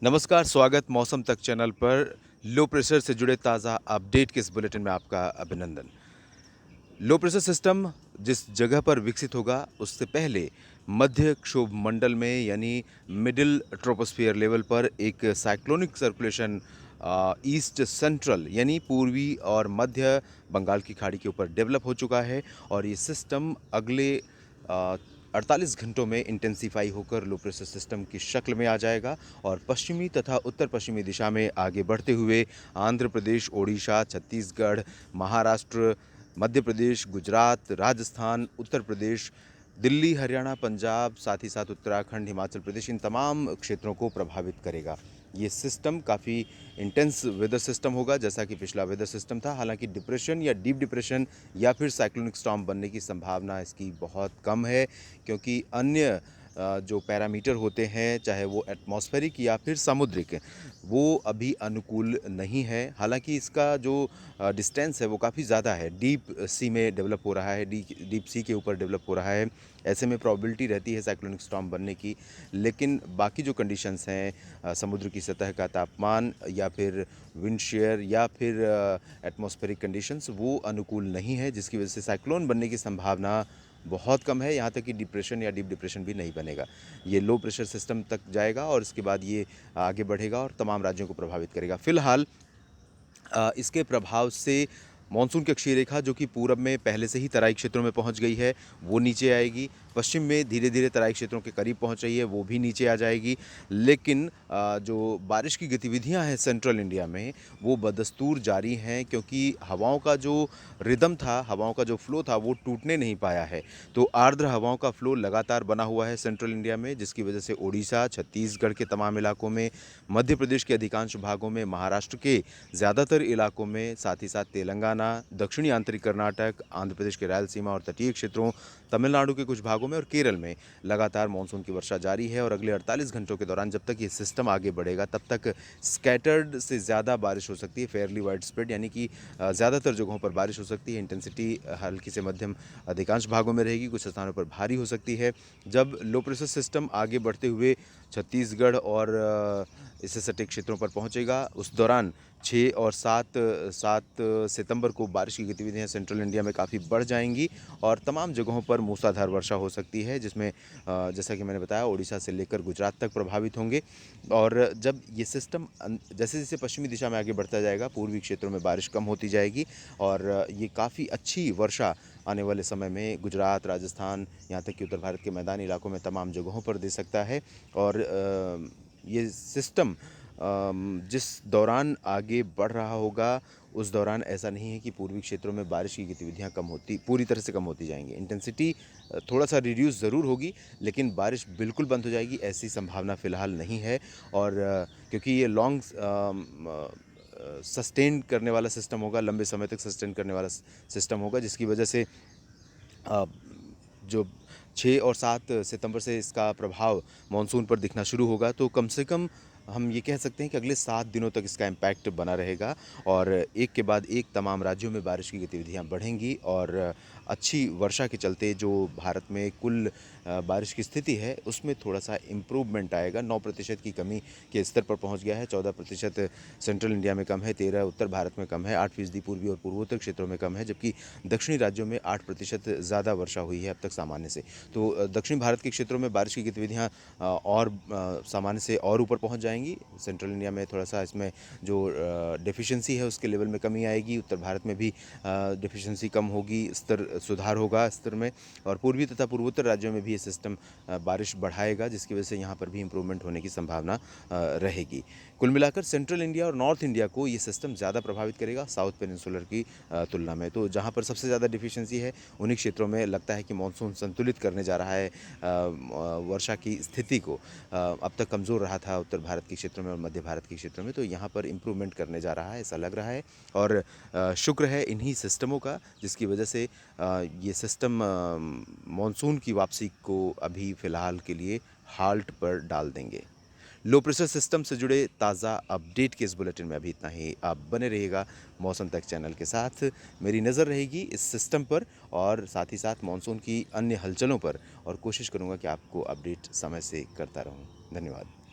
नमस्कार, स्वागत मौसम तक चैनल पर लो प्रेशर से जुड़े ताज़ा अपडेट के इस बुलेटिन में आपका अभिनंदन। लो प्रेशर सिस्टम जिस जगह पर विकसित होगा, उससे पहले मध्य क्षोभ मंडल में यानी मिडिल ट्रोपोस्फियर लेवल पर एक साइक्लोनिक सर्कुलेशन ईस्ट सेंट्रल यानी पूर्वी और मध्य बंगाल की खाड़ी के ऊपर डेवलप हो चुका है और ये सिस्टम अगले अ, 48 घंटों में इंटेंसिफाई होकर लो प्रेशर सिस्टम की शक्ल में आ जाएगा और पश्चिमी तथा उत्तर पश्चिमी दिशा में आगे बढ़ते हुए आंध्र प्रदेश, ओडिशा, छत्तीसगढ़, महाराष्ट्र, मध्य प्रदेश, गुजरात, राजस्थान, उत्तर प्रदेश, दिल्ली, हरियाणा, पंजाब, साथ ही साथ उत्तराखंड, हिमाचल प्रदेश, इन तमाम क्षेत्रों को प्रभावित करेगा। ये सिस्टम काफ़ी इंटेंस वेदर सिस्टम होगा जैसा कि पिछला वेदर सिस्टम था। हालांकि डिप्रेशन या डीप डिप्रेशन या फिर साइक्लोनिक स्टॉर्म बनने की संभावना इसकी बहुत कम है, क्योंकि अन्य जो पैरामीटर होते हैं, चाहे वो एटमॉस्फेरिक या फिर सामुद्रिक, वो अभी अनुकूल नहीं है। हालांकि इसका जो डिस्टेंस है वो काफ़ी ज़्यादा है, डीप सी में डेवलप हो रहा है, डीप सी के ऊपर डेवलप हो रहा है। ऐसे में प्रोबेबिलिटी रहती है साइक्लोनिक स्टॉर्म बनने की। लेकिन बाकी जो कंडीशंस हैं, समुद्र की सतह का तापमान या फिर विंड शेयर या फिर एटमॉस्फेरिक कंडीशंस, वो अनुकूल नहीं है, जिसकी वजह से साइक्लोन बनने की संभावना बहुत कम है। यहाँ तक कि डिप्रेशन या डीप डिप्रेशन भी नहीं बनेगा। ये लो प्रेशर सिस्टम तक जाएगा और इसके बाद ये आगे बढ़ेगा और तमाम राज्यों को प्रभावित करेगा। फिलहाल इसके प्रभाव से मानसून की अक्षीय रेखा, जो कि पूरब में पहले से ही तराई क्षेत्रों में पहुंच गई है, वो नीचे आएगी। पश्चिम में धीरे धीरे तराई क्षेत्रों के करीब पहुंच रही है, वो भी नीचे आ जाएगी। लेकिन जो बारिश की गतिविधियां हैं सेंट्रल इंडिया में, वो बदस्तूर जारी हैं, क्योंकि हवाओं का जो रिदम था, हवाओं का जो फ्लो था, वो टूटने नहीं पाया है। तो आर्द्र हवाओं का फ्लो लगातार बना हुआ है सेंट्रल इंडिया में, जिसकी वजह से ओडिशा, छत्तीसगढ़ के तमाम इलाकों में, मध्य प्रदेश के अधिकांश भागों में, महाराष्ट्र के ज़्यादातर इलाकों में, साथ ही साथ तेलंगाना, दक्षिणी आंतरिक कर्नाटक, आंध्र प्रदेश के रायलसीमा और तटीय क्षेत्रों, तमिलनाडु के कुछ भागों में और केरल में लगातार मानसून की वर्षा जारी है। और अगले 48 घंटों के दौरान जब तक ये सिस्टम आगे बढ़ेगा, तब तक स्कैटर्ड से ज़्यादा बारिश हो सकती है, फेयरली वाइड स्प्रेड, यानी कि ज़्यादातर जगहों पर बारिश हो सकती है। इंटेंसिटी हल्की से मध्यम अधिकांश भागों में रहेगी, कुछ स्थानों पर भारी हो सकती है। जब लो प्रेशर सिस्टम आगे बढ़ते हुए छत्तीसगढ़ और इससे सटे क्षेत्रों पर पहुंचेगा, उस दौरान 6 और 7 सितंबर को बारिश की गतिविधियां सेंट्रल इंडिया में काफ़ी बढ़ जाएंगी और तमाम जगहों पर मूसलाधार वर्षा हो सकती है, जिसमें जैसा कि मैंने बताया, ओडिशा से लेकर गुजरात तक प्रभावित होंगे। और जब ये सिस्टम जैसे जैसे पश्चिमी दिशा में आगे बढ़ता जाएगा, पूर्वी क्षेत्रों में बारिश कम होती जाएगी और ये काफ़ी अच्छी वर्षा आने वाले समय में गुजरात, राजस्थान, यहाँ तक कि उत्तर भारत के मैदानी इलाकों में तमाम जगहों पर दे सकता है। और ये सिस्टम जिस दौरान आगे बढ़ रहा होगा, उस दौरान ऐसा नहीं है कि पूर्वी क्षेत्रों में बारिश की गतिविधियां पूरी तरह से कम होती जाएंगी। इंटेंसिटी थोड़ा सा रिड्यूस ज़रूर होगी, लेकिन बारिश बिल्कुल बंद हो जाएगी ऐसी संभावना फ़िलहाल नहीं है। और क्योंकि ये लॉन्ग सस्टेन करने वाला सिस्टम होगा, लंबे समय तक सस्टेन करने वाला सिस्टम होगा, जिसकी वजह से अ, जो 6 और 7 सितंबर से इसका प्रभाव मानसून पर दिखना शुरू होगा, तो कम से कम हम ये कह सकते हैं कि अगले 7 दिनों तक इसका इम्पैक्ट बना रहेगा और एक के बाद एक तमाम राज्यों में बारिश की गतिविधियां बढ़ेंगी और अच्छी वर्षा के चलते जो भारत में कुल बारिश की स्थिति है, उसमें थोड़ा सा इम्प्रूवमेंट आएगा। 9% की कमी के स्तर पर पहुंच गया है। 14% सेंट्रल इंडिया में कम है, 13 उत्तर भारत में कम है, 8% पूर्वी और पूर्वोत्तर क्षेत्रों में कम है, जबकि दक्षिणी राज्यों में 8% ज़्यादा वर्षा हुई है अब तक सामान्य से। तो दक्षिण भारत के क्षेत्रों में बारिश की गतिविधियाँ और सामान्य से और ऊपर पहुंच जाएंगी। सेंट्रल इंडिया में थोड़ा सा इसमें जो डेफिशिएंसी है उसके लेवल में कमी आएगी। उत्तर भारत में भी डेफिशिएंसी कम होगी, स्तर सुधार होगा स्तर में। और पूर्वी तथा पूर्वोत्तर राज्यों में भी ये सिस्टम बारिश बढ़ाएगा, जिसकी वजह से यहाँ पर भी इम्प्रूवमेंट होने की संभावना रहेगी। कुल मिलाकर सेंट्रल इंडिया और नॉर्थ इंडिया को ये सिस्टम ज़्यादा प्रभावित करेगा साउथ पेनिनसुलर की तुलना में। तो जहाँ पर सबसे ज़्यादा डिफिशिएंसी है, उन्हीं क्षेत्रों में लगता है कि मानसून संतुलित करने जा रहा है वर्षा की स्थिति को। अब तक कमज़ोर रहा था उत्तर भारत के क्षेत्रों में और मध्य भारत के क्षेत्रों में, तो यहाँ पर इम्प्रूवमेंट करने जा रहा है, ऐसा लग रहा है। और शुक्र है इन्हीं सिस्टमों का, जिसकी वजह से ये सिस्टम मानसून की वापसी को अभी फ़िलहाल के लिए हाल्ट पर डाल देंगे। लो प्रेशर सिस्टम से जुड़े ताज़ा अपडेट के इस बुलेटिन में अभी इतना ही। आप बने रहिएगा मौसम तक चैनल के साथ। मेरी नज़र रहेगी इस सिस्टम पर और साथ ही साथ मानसून की अन्य हलचलों पर, और कोशिश करूँगा कि आपको अपडेट समय से करता रहूँ। धन्यवाद।